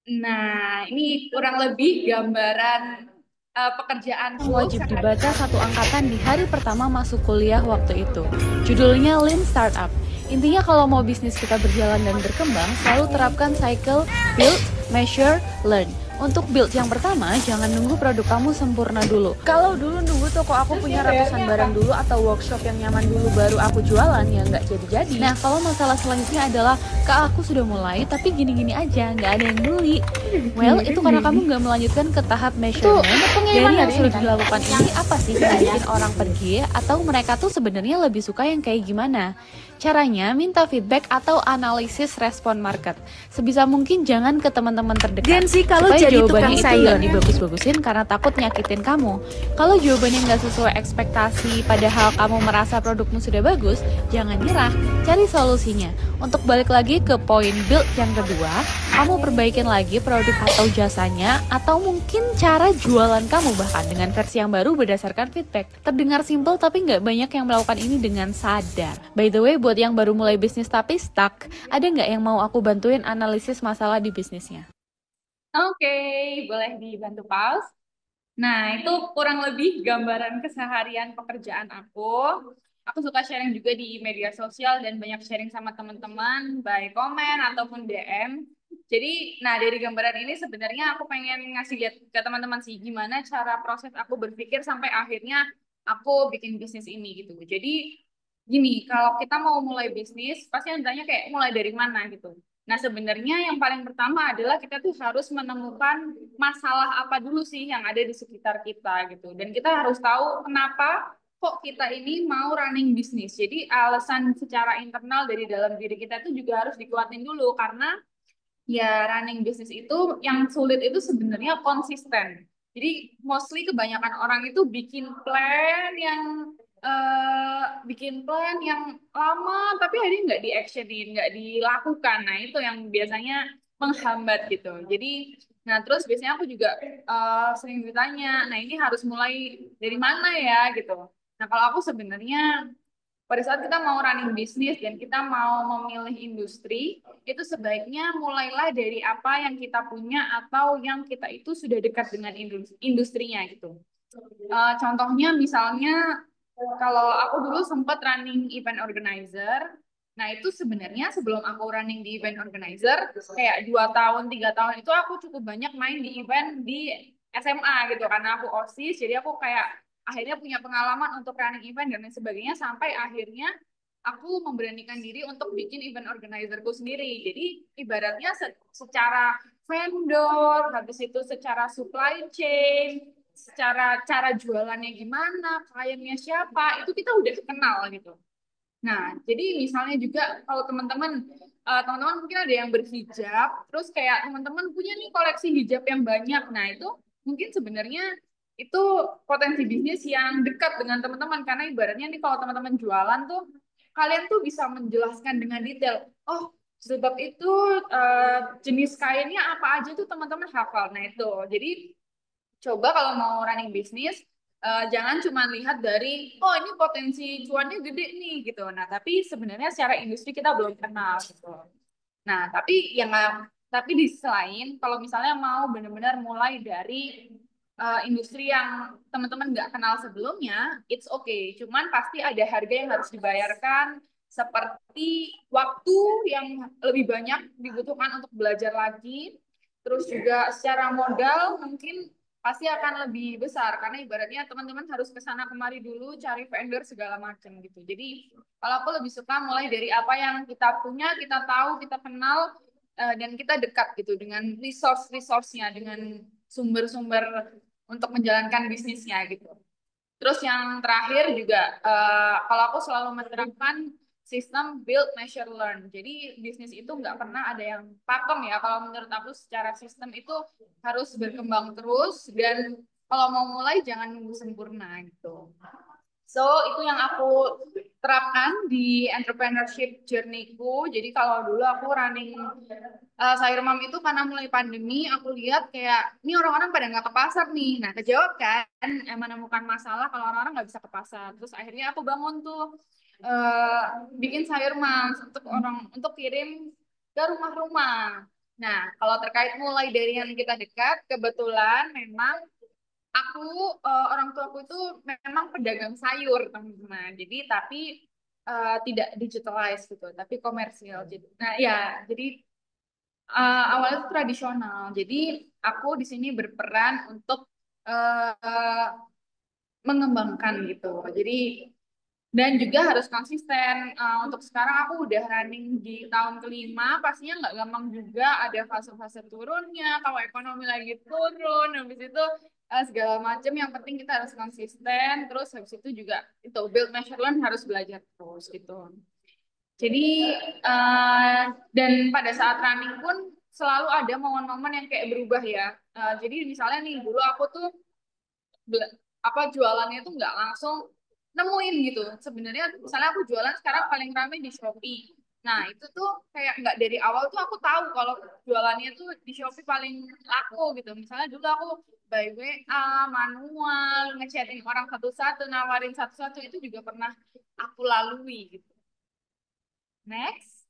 Nah, ini kurang lebih gambaran Yang pekerjaanku wajib dibaca sehari-hari. satu angkatan di hari pertama masuk kuliah waktu itu. Judulnya Lean Startup. Intinya kalau mau bisnis kita berjalan dan berkembang, selalu terapkan cycle build, measure, learn. Untuk build yang pertama, jangan nunggu produk kamu sempurna dulu. Kalau dulu nunggu toko aku Terus dia punya ratusan bayarnya apa? barang dulu atau workshop yang nyaman dulu baru aku jualan, ya nggak jadi-jadi. Nah, kalau masalah selanjutnya adalah, Kak aku sudah mulai tapi gini-gini aja, nggak ada yang beli. Well, itu karena kamu nggak melanjutkan ke tahap Itu measurement. pengiriman Dari yang dari ini sudah kan? dilakukan Yang ini, apa sih enggak yang ya? bikin orang pergi? Atau mereka tuh sebenarnya lebih suka yang kayak gimana? Caranya, minta feedback atau analisis respon market. Sebisa mungkin jangan ke teman-teman terdekat. Gen Z kalau Supaya jadi tukang jawabannya itu nggak sayur. dibagus-bagusin karena takut nyakitin kamu. Kalau jawabannya nggak sesuai ekspektasi, padahal kamu merasa produkmu sudah bagus, jangan nyerah, cari solusinya. Untuk balik lagi ke poin build yang kedua, kamu perbaikin lagi produk atau jasanya, atau mungkin cara jualan kamu bahkan dengan versi yang baru berdasarkan feedback. Terdengar simple tapi nggak banyak yang melakukan ini dengan sadar. By the way, buat yang baru mulai bisnis tapi stuck, ada nggak yang mau aku bantuin analisis masalah di bisnisnya? Oke, boleh dibantu pause. Nah, itu kurang lebih gambaran keseharian pekerjaan aku. Aku suka sharing juga di media sosial dan banyak sharing sama teman-teman, baik komen ataupun DM. Jadi, nah dari gambaran ini sebenarnya aku pengen ngasih lihat ke teman-teman sih gimana cara proses aku berpikir sampai akhirnya aku bikin bisnis ini gitu. Jadi, gini, kalau kita mau mulai bisnis, pasti yang tanya kayak mulai dari mana gitu. Nah, sebenarnya yang paling pertama adalah kita tuh harus menemukan masalah apa dulu sih yang ada di sekitar kita gitu. Dan kita harus tahu kenapa kok kita ini mau running bisnis. Jadi alasan secara internal dari dalam diri kita itu juga harus dikuatin dulu karena ya running bisnis itu yang sulit itu sebenarnya konsisten. Jadi mostly kebanyakan orang itu bikin plan yang lama tapi akhirnya nggak di actionin, nggak dilakukan. Nah itu yang biasanya menghambat gitu. Jadi nah terus biasanya aku juga sering ditanya, nah ini harus mulai dari mana ya gitu. Nah kalau aku sebenarnya pada saat kita mau running bisnis dan kita mau memilih industri, itu sebaiknya mulailah dari apa yang kita punya atau yang kita itu sudah dekat dengan industrinya gitu. Contohnya misalnya kalau aku dulu sempat running event organizer, nah itu sebenarnya sebelum aku running di event organizer, kayak 2 tahun, 3 tahun itu aku cukup banyak main di event di SMA gitu, karena aku OSIS, jadi aku kayak akhirnya punya pengalaman untuk running event dan lain sebagainya, sampai akhirnya aku memberanikan diri untuk bikin event organizerku sendiri. Jadi ibaratnya secara vendor, habis itu secara supply chain, secara cara jualannya gimana, kliennya siapa, itu kita udah kenal gitu. Nah, jadi misalnya juga kalau teman-teman mungkin ada yang berhijab, terus kayak teman-teman punya nih koleksi hijab yang banyak. Nah, itu mungkin sebenarnya itu potensi bisnis yang dekat dengan teman-teman karena ibaratnya nih kalau teman-teman jualan tuh kalian tuh bisa menjelaskan dengan detail. Oh, sebab itu jenis kainnya apa aja tuh teman-teman hafal. Nah, itu. Jadi coba kalau mau running bisnis jangan cuma lihat dari oh ini potensi cuannya gede nih gitu. Nah, tapi sebenarnya secara industri kita belum kenal gitu. Nah, tapi di sisi lain kalau misalnya mau benar-benar mulai dari industri yang teman-teman nggak kenal sebelumnya, it's okay. Cuman pasti ada harga yang harus dibayarkan seperti waktu yang lebih banyak dibutuhkan untuk belajar lagi. Terus juga secara modal mungkin pasti akan lebih besar karena ibaratnya teman-teman harus ke sana kemari dulu cari vendor segala macam gitu. Jadi kalau aku lebih suka mulai dari apa yang kita punya, kita tahu, kita kenal dan kita dekat gitu dengan resource-nya, dengan sumber-sumber untuk menjalankan bisnisnya gitu. Terus yang terakhir juga, kalau aku selalu menerapkan sistem build, measure, learn. Jadi bisnis itu nggak pernah ada yang pakem ya. Kalau menurut aku secara sistem itu harus berkembang terus dan kalau mau mulai jangan nunggu sempurna gitu. So, itu yang aku terapkan di entrepreneurship journey-ku. Jadi kalau dulu aku running sayur mam itu karena mulai pandemi, aku lihat kayak, ini orang-orang pada nggak ke pasar nih. Nah, kejawab kan, menemukan masalah kalau orang-orang nggak bisa ke pasar. Terus akhirnya aku bangun tuh, bikin sayur mam untuk kirim ke rumah-rumah. Nah, kalau terkait mulai dari yang kita dekat, kebetulan memang aku orang tuaku itu memang pedagang sayur, teman-teman. Jadi tapi tidak digitalized gitu, tapi komersial. Jadi, nah ya, jadi awalnya itu tradisional. Jadi aku di sini berperan untuk uh, mengembangkan gitu. Jadi dan juga harus konsisten. Untuk sekarang aku udah running di tahun kelima, pastinya nggak gampang juga, ada fase-fase turunnya, kalau ekonomi lagi turun, habis itu segala macam. Yang penting kita harus konsisten, terus habis itu juga itu build, measure, learn, harus belajar terus gitu. Jadi uh, dan pada saat running pun selalu ada momen-momen yang kayak berubah ya. Jadi misalnya nih dulu aku tuh apa jualannya tuh nggak langsung nemuin gitu. Sebenarnya misalnya aku jualan sekarang paling ramai di Shopee. Nah, itu tuh kayak nggak dari awal tuh aku tahu kalau jualannya tuh di Shopee paling laku gitu. Misalnya dulu aku by WA, manual, ngechatin orang satu-satu, nawarin satu-satu, itu juga pernah aku lalui gitu. Next.